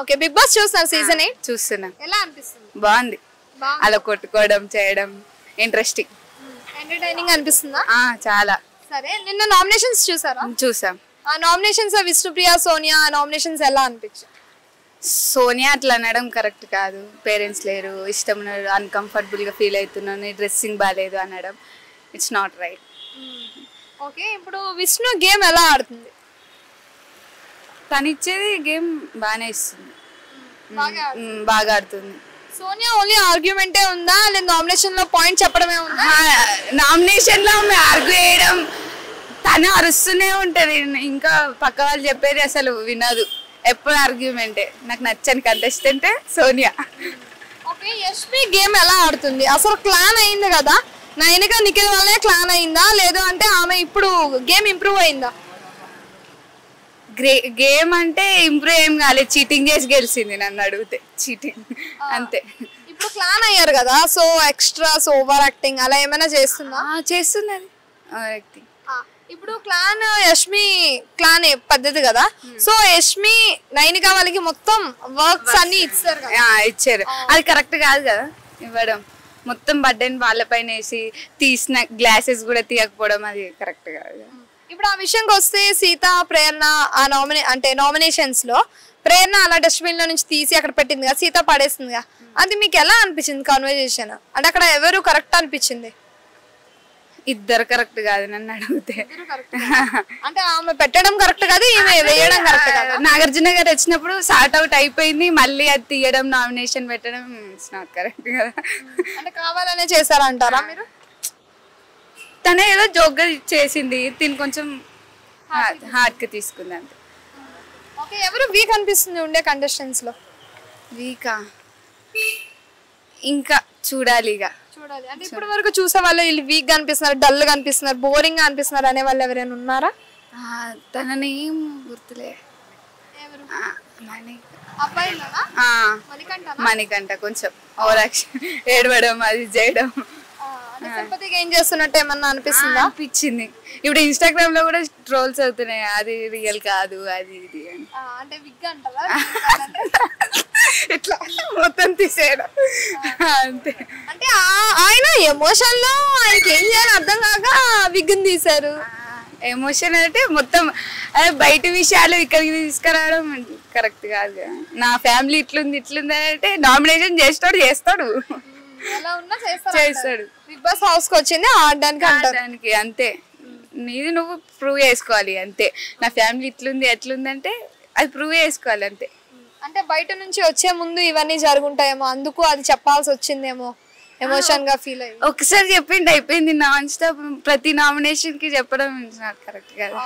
Okay big boss చూస్తున్నారు season 8 చూస్తున్నా. ఎలా అనిపిస్తుంది? బాగుంది. అలా కొట్టుకోవడం చేయడం ఇంట్రెస్టింగ్. ఎంటర్టైనింగ్ అనిపిస్తుందా? చాలా. సరే నిన్న నామినేషన్స్ చూసారా? చూసాం. ఆ నామినేషన్స్ విష్ణుప్రియ సోనియా నామినేషన్స్ ఎలా అనిపించాయి? సోనియా అట్లా అనడం కరెక్ట్ కాదు. పేరెంట్స్ లేరు, ఇష్టం అన్కంఫర్టబుల్ గా ఫీల్ అవుతున్నాను, డ్రెస్సింగ్ బాగాలేదు అనడం ఇట్స్ నాట్ రైట్. ఓకే ఇప్పుడు విష్ణు గేమ్ ఎలా ఆడుతుంది? తను ఇచ్చేది గేమ్ బాగానే ఇస్తుంది, బాగా ఆడుతుంది. సోనియా ఓన్లీ ఆర్గ్యుమెంటే ఉందా లేదా నామినేషన్ లో పాయింట్ చెప్పడమే ఉందా? నామినేషన్ లో ఆర్గ్యూ చేయడం, తను అరుస్తూనే ఉంటది, ఇంకా పక్క వాళ్ళు చెప్పేది అసలు వినదు, ఎప్పుడు ఆర్గ్యుమెంటే. నాకు నచ్చని contestant Sonia. Okay Yashmi game ఎలా ఆడుతుంది? అసలు క్లాన్ అయింది కదా, నైనిక నిఖిల్ వల్లే క్లాన్ అయిందా లేదు అంటే ఆమె ఇప్పుడు గేమ్ ఇంప్రూవ్ అయిందా? గేమ్ అంటే ఇంప్రూవ్ ఏం కాలేదు, చీటింగ్ చేసి గెలిచింది నన్ను అడిగితే, చీటింగ్ అంతే. ఇప్పుడు క్లాన్ అయ్యారు కదా, సో ఎక్స్ట్రాస్ ఓవర్ యాక్టింగ్ అలా ఏమైనా చేస్తుందా? చేస్తున్నది ఓవర్ యాక్టింగ్. ఇప్పుడు క్లాన్ యష్మి క్లాన్ పద్ధతి కదా, సో యష్మి నైనిక వాళ్ళకి మొత్తం వర్క్స్ అన్ని ఇచ్చారు కదా. ఇచ్చారు, అది కరెక్ట్ కాదు కదా ఇవ్వడం. మొత్తం బర్డెన్ వాళ్ళపైన వేసి తీసిన గ్లాసెస్ కూడా తీయకపోవడం అది కరెక్ట్ కాదు. ఇప్పుడు ఆ విషయంకి వస్తే సీత ప్రేరణ ఆ నామినేషన్స్ లో ప్రేరణ అలా డస్ట్బిన్ లో నుంచి తీసి అక్కడ పెట్టింది కదా, సీత పడేసింది కదా, అది మీకు ఎలా అనిపించింది కన్వర్జేషన్? అంటే అక్కడ ఎవరు కరెక్ట్ అనిపించింది? ఇద్దరు కరెక్ట్ కాదు నన్ను అడిగితే. అంటే ఆమె పెట్టడం కరెక్ట్ కాదు, ఈమె వేయడం కరెక్ట్ కాదు. నాగార్జున గారు వచ్చినప్పుడు సార్ట్ అవుట్ అయిపోయింది, మళ్ళీ అది తీయడం నామినేషన్ పెట్టడం ఇట్స్ నాట్ కరెక్ట్ కదా. అంటే కావాలనే చేశారంటారా మీరు? తనే ఏదో జోక్గా చేసింది, తిని కొంచెం హార్ట్కి తీసుకుంది అంతే. ఓకే ఎవరు వీక్ అనిపిస్తుంది ఉండే కంటెస్టెంట్స్ లో? వీకా ఇంకా చూడాలి, ఇక చూడాలి. అంటే ఇప్పటి వరకు చూసే వాళ్ళు వీళ్ళు వీక్ గా అనిపిస్తున్నారు, డల్ గా అనిపిస్తున్నారు, బోరింగ్ గా అనిపిస్తున్నారు అనే వాళ్ళు ఎవరైనా ఉన్నారా? తనని ఏం గుర్తులే. మణికంఠ కొంచెం ఓవర్ యాక్షన్, ఏడవడం అది చేయడం. ఏం చేస్తున్నట్టు ఏమన్నా అనిపిస్తుందా? అనిపించింది. ఇప్పుడు ఇన్స్టాగ్రామ్ లో కూడా ట్రోల్స్ అవుతున్నాయి, అది రియల్ కాదు అది ఇది అని. అంటే విగ్ అంటారా? ఇట్లా మొత్తం తీసేయడం అంతే. అంటే ఆయన ఎమోషన్ లో ఆయనకి ఏం చేయాలో అర్థం కాక విగ్ తీశారు. ఎమోషన్ అంటే మొత్తం బయట విషయాలు ఇక్కడికి తీసుకురావడం కరెక్ట్ కాదు కదా. నా ఫ్యామిలీ ఇట్లుంది అంటే నామినేషన్ చేస్తాడు చేస్తాడు. బిగ్ బాస్ హౌస్ కి వచ్చింది ఆడడానికి అంతే. నీది నువ్వు ప్రూవ్ చేసుకోవాలి అంతే. నా ఫ్యామిలీ ఎట్లుంది అంటే అది ప్రూవ్ చేసుకోవాలి అంతే. అంటే బయట నుంచి వచ్చే ముందు ఇవన్నీ జరుగుంటాయేమో, అందుకు అది చెప్పాల్సి వచ్చిందేమో, ఎమోషన్ గా ఫీల్ అయ్యి. ఒకసారి చెప్పిండి అయిపోయింది, నాన్ స్టాప్ ప్రతి నామినేషన్ కి చెప్పడం కరెక్ట్ కదా.